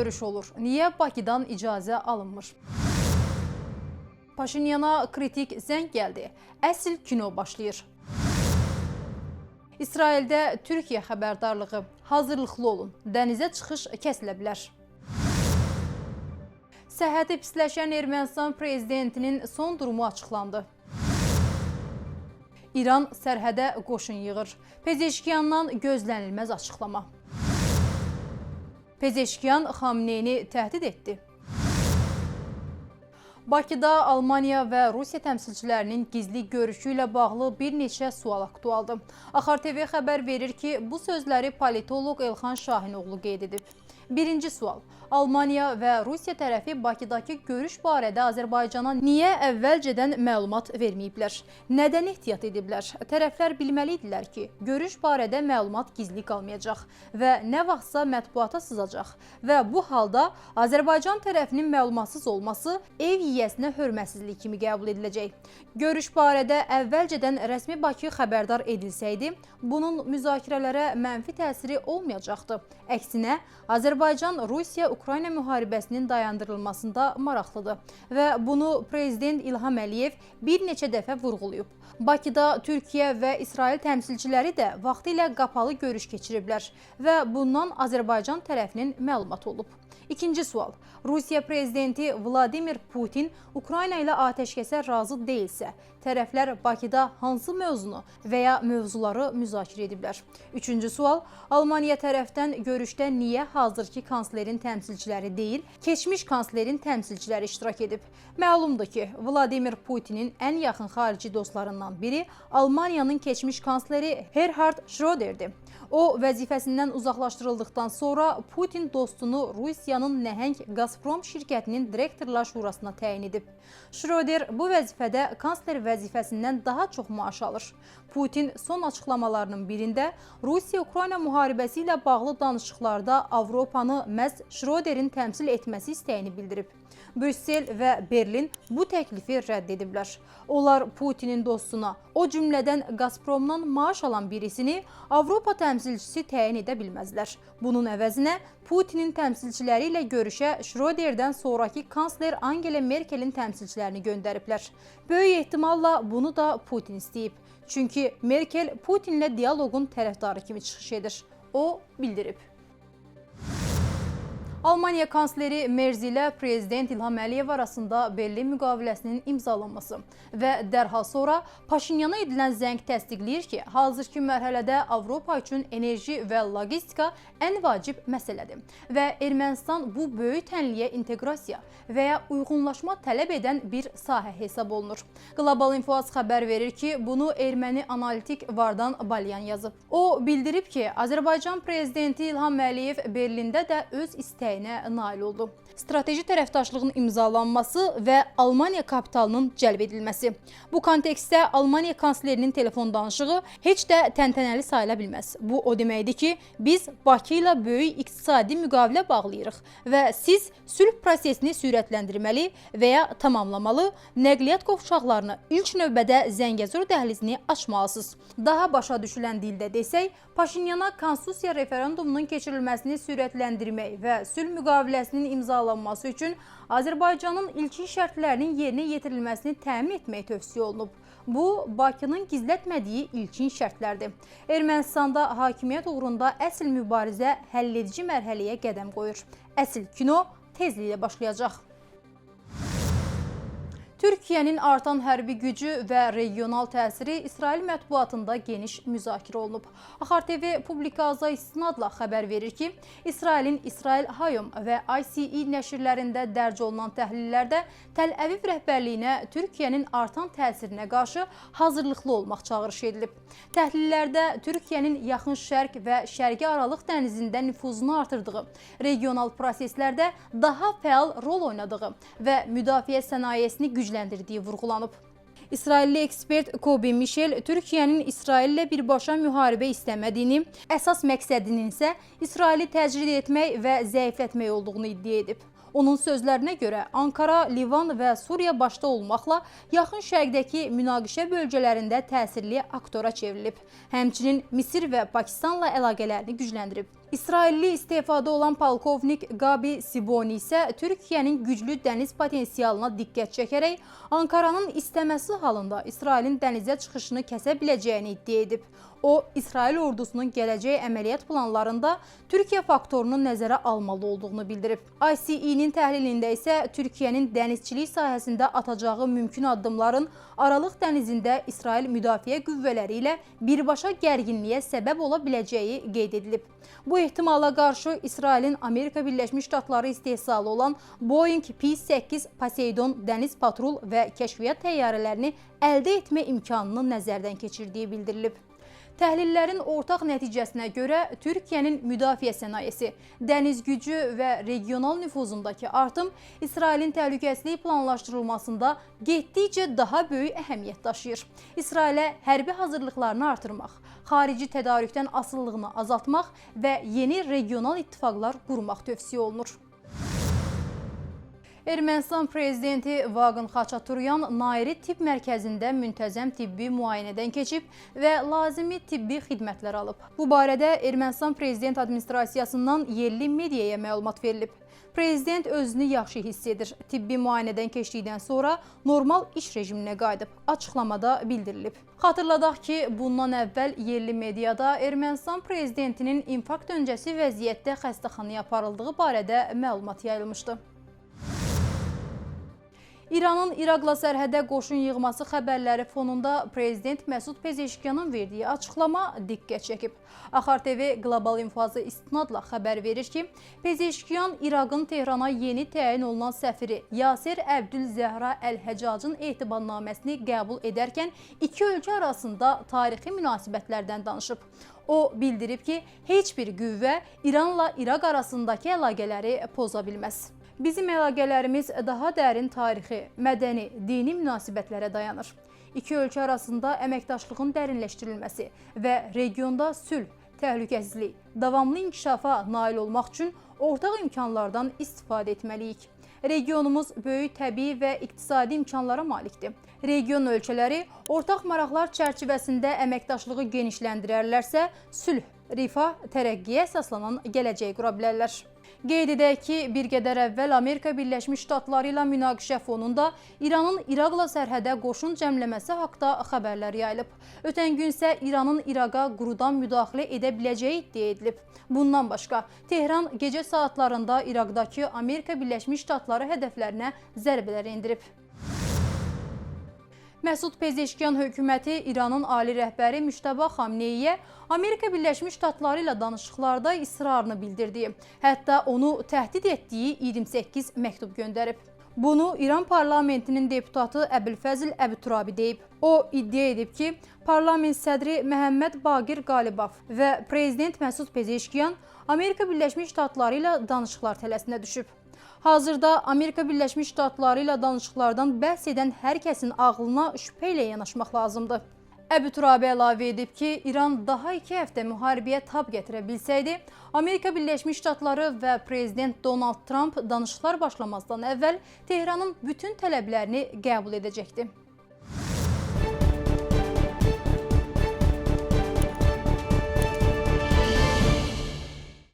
görüş olur. Niyə Bakıdan icazə alınmır? Paşinyana kritik zəng gəldi. Əsl kino başlayır. İsraildə Türkiyə xəbərdarlığı. Hazırlıqlı olun. Dənizə çıxış kəsilə bilər. Səhhəti pisləşən Ermənistan prezidentinin son durumu açıqlandı. İran sərhədə qoşun yığır. Pezeşkiyandan gözlənilməz açıqlama. Pezeşkiyan Xamneyni təhdid etdi. Bakıda Almaniya və Rusiya təmsilçilərinin gizli görüşü ilə bağlı bir neçə sual aktualdır. Axar TV xəbər verir ki, bu sözləri politoloq Elxan Şahinoğlu qeyd edib. Birinci sual. Almaniya və Rusiya tərəfi Bakıdakı görüş barədə Azərbaycana niyə əvvəlcədən məlumat verməyiblər? Nədən ehtiyat ediblər? Tərəflər bilməlidirlər ki, görüş barədə məlumat gizli qalmayacaq və nə vaxtsa mətbuata sızacaq və bu halda Azərbaycan tərəfinin məlumatsız olması ev yiyəsinə hörmətsizlik kimi qəbul ediləcək. Görüş barədə əvvəlcədən rəsmi Bakı xəbərdar edilsəydi, bunun müzakirələrə mənfi təsiri olmayacaqdı. Əksinə, Azərbaycan-Rusiya-Ukrayna müharibəsinin dayandırılmasında maraqlıdır və bunu Prezident İlham Əliyev bir neçə dəfə vurğulayıb. Bakıda Türkiyə və İsrail təmsilçiləri də vaxtilə qapalı görüş keçiriblər və bundan Azərbaycan tərəfinin məlumatı olub. İkinci sual. Rusiya prezidenti Vladimir Putin Ukrayna ilə atəşkəsə razı deyilsə, tərəflər Bakıda hansı mövzunu və ya mövzuları müzakirə ediblər? Üçüncü sual. Almaniya tərəfdən görüşdə niyə hazırki kanslerin təmsilçiləri deyil, keçmiş kanslerin təmsilçiləri iştirak edib? Məlumdur ki, Vladimir Putinin ən yaxın xarici dostlarından biri Almaniyanın keçmiş kansleri Gerhard Schröder'dir. O, vəzifəsindən uzaqlaşdırıldıqdan sonra Putin dostunu Rusiyanın nəhəng Gazprom şirkətinin direktorlar şurasına təyin edib. Schröder bu vəzifədə kansler vəzifəsindən daha çox maaş alır. Putin son açıqlamalarının birində Rusiya-Ukrayna müharibəsi ilə bağlı danışıqlarda Avropanı məhz Schröderin təmsil etməsi istəyini bildirib. Brüssel və Berlin bu təklifi rədd ediblər. Onlar Putinin dostuna, o cümlədən Gazpromdan maaş alan birisini Avropa təmsilçisi təyin edə bilməzlər. Bunun əvəzinə Putinin təmsilçiləri ilə görüşə Schröderdən sonraki kansler Angela Merkelin təmsilçilərini göndəriblər. Böyük ehtimalla bunu da Putin istəyib. Çünki Merkel Putinlə dialoqun tərəfdarı kimi çıxış edir. O bildirib. Almaniya kansleri Merz ilə Prezident İlham Əliyev arasında Berlin müqaviləsinin imzalanması və dərhal sonra Paşinyana edilən zəng təsdiqləyir ki, hazırki mərhələdə Avropa üçün enerji və logistika ən vacib məsələdir və Ermənistan bu böyük tənliyə inteqrasiya və ya uyğunlaşma tələb edən bir sahə hesab olunur. Global Info xəbər verir ki, bunu erməni analitik Vardan Balyan yazıb. O bildirib ki, Azərbaycan prezidenti İlham Əliyev Berlində də öz istəyini nail oldu. Strateji tərəfdaşlığın imzalanması və Almaniya kapitalının cəlb edilməsi. Bu kontekstdə Almaniya kanslerinin telefon danışığı heç də təntənəli sayıla bilməz. Bu o deməkdir ki, biz Bakı ilə böyük iqtisadi müqavilə bağlayırıq və siz sülh prosesini sürətləndirməli və ya tamamlamalı, nəqliyyat qovşaqlarını ilk növbədə Zəngəzur dəhlizini açmalısınız. Daha başa düşülən dildə desək, Paşinyana konstitusiya referendumunun keçirilməsini sürətləndirmək və sülh müqaviləsinin imzalanması üçün Azərbaycanın ilkin şərtlərinin yerinə yetirilməsini təmin etmək tövsiyə olunub. Bu, Bakının gizlətmədiyi ilkin şərtlərdir. Ermənistanda hakimiyyət uğrunda əsl mübarizə həlledici mərhələyə qədəm qoyur. Əsl kino tezliklə başlayacaq. Türkiyənin artan hərbi gücü və regional təsiri İsrail mətbuatında geniş müzakirə olunub. Axar TV publikasiya istinadla xəbər verir ki, İsrailin İsrail Hayom və ICE nəşrlərində dərc olunan təhlillərdə Təl-Əviv rəhbərliyinə Türkiyənin artan təsirinə qarşı hazırlıqlı olmaq çağırışı edilib. Təhlillərdə Türkiyənin Yaxın Şərq və Şərqi Aralıq dənizində nüfuzunu artırdığı, regional proseslərdə daha fəal rol oynadığı və müdafiə sənayesini gücləndirdiyi vurğulanıb. İsrailli ekspert Kobi Michel Türkiyənin İsraillə birbaşa müharibə istəmədiyini, əsas məqsədinin isə İsraili təcrid etmək və zəiflətmək olduğunu iddia edib. Onun sözlərinə görə Ankara, Livan və Suriya başda olmaqla Yaxın Şərqdəki münaqişə bölgələrində təsirli aktora çevrilib. Həmçinin Misir və Pakistanla əlaqələrini gücləndirib. İsrailli istefada olan polkovnik Gabi Siboni isə Türkiyənin güclü dəniz potensialına diqqət çəkərək Ankaranın istəməsi halında İsrailin dənizə çıxışını kəsə biləcəyini iddia edib. O, İsrail ordusunun gələcək əməliyyat planlarında Türkiyə faktorunu nəzərə almalı olduğunu bildirib. ICE-nin təhlilində isə Türkiyənin dənizçilik sahəsində atacağı mümkün addımların Aralıq dənizində İsrail müdafiə qüvvələri ilə birbaşa gərginliyə səbəb ola biləcəyi qeyd edilib. Bu ehtimala qarşı İsrailin Amerika Birləşmiş Ştatları istehsalı olan Boeing P-8 Poseidon dəniz patrul və kəşfiyyat təyyarələrini əldə etmə imkanını nəzərdən keçirdiyi bildirilib. Təhlillərin ortaq nəticəsinə görə Türkiyənin müdafiə sənayesi, dəniz gücü və regional nüfuzundakı artım İsrailin təhlükəsizlik planlaşdırılmasında getdikcə daha böyük əhəmiyyət daşıyır. İsrailə hərbi hazırlıqlarını artırmaq, xarici tədarükdən asılılığını azaltmaq və yeni regional ittifaqlar qurmaq tövsiyə olunur. Ermənistan prezidenti Vaqen Xaçaturyan Nairi Tibb Mərkəzində müntəzəm tibbi müayinədən keçib və lazımi tibbi xidmətlər alıb. Bu barədə Ermənistan prezident administrasiyasından yerli mediaya məlumat verilib. Prezident özünü yaxşı hiss edir. Tibbi müayinədən keçdikdən sonra normal iş rejiminə qayıdıb, açıqlamada bildirilib. Xatırladaq ki, bundan əvvəl yerli mediada Ermənistan prezidentinin infarkt öncəsi vəziyyətdə xəstəxanaya aparıldığı barədə məlumat yayılmışdı. İranın İraqla sərhədə qoşun yığması xəbərləri fonunda prezident Məsud Pezeşkiyanın verdiyi açıqlama diqqət çəkib. Axar TV Qlobal İnfazı istinadla xəbər verir ki, Pezeşkiyan İraqın Tehrana yeni təyin olunan səfiri Yasir Əbdülzəhra Əl-Həcacın etibarnaməsini qəbul edərkən iki ölkə arasında tarixi münasibətlərdən danışıb. O bildirib ki, heç bir qüvvə İranla İraq arasındakı əlaqələri poza bilməz. Bizim əlaqələrimiz daha dərin tarixi, mədəni, dini münasibətlərə dayanır. İki ölkə arasında əməkdaşlığın dərinləşdirilməsi və regionda sülh, təhlükəsizlik, davamlı inkişafa nail olmaq üçün ortaq imkanlardan istifadə etməliyik. Regionumuz böyük təbii və iqtisadi imkanlara malikdir. Region ölkələri ortaq maraqlar çərçivəsində əməkdaşlığı genişləndirərlərsə, sülh, rifah, tərəqqiyə əsaslanan gələcək qura bilərlər. Qeyd edək ki, bir qədər əvvəl Amerika Birləşmiş Ştatları ilə münaqişə fonunda İranın İraqla sərhədə qoşun cəmləməsi haqda xəbərlər yayılıb. Ötən gün isə İranın İraqa qurudan müdaxilə edə biləcəyi iddia edilib. Bundan başqa, Tehran gecə saatlarında İraqdakı Amerika Birləşmiş Ştatları hədəflərinə zərbələr endirib. Məsud Pezeşkiyan hökuməti İranın ali rəhbəri Müştəba Xamneyiyə Amerika Birləşmiş Ştatları ilə danışıqlarda israrını bildirdiyi, hətta onu təhdid etdiyi 28 məktub göndərib. Bunu İran parlamentinin deputatı Əbülfəzl Əbüturabi deyib. O iddia edib ki, parlament sədri Məhəmməd Baqir Qalibaf və prezident Məsud Pezeşkiyan Amerika Birləşmiş Ştatları ilə danışıqlar tələsinə düşüb. Hazırda Amerika Birləşmiş Ştatları ilə danışıqlardan bəhs edən hər kəsin ağlına şübhə ilə yanaşmaq lazımdır. Əbüturabi əlavə edib ki, İran daha 2 həftə müharibəyə tab gətirə bilsəydi, Amerika Birləşmiş Ştatları və prezident Donald Trump danışıqlar başlamazdan əvvəl Tehranın bütün tələblərini qəbul edəcəkdi.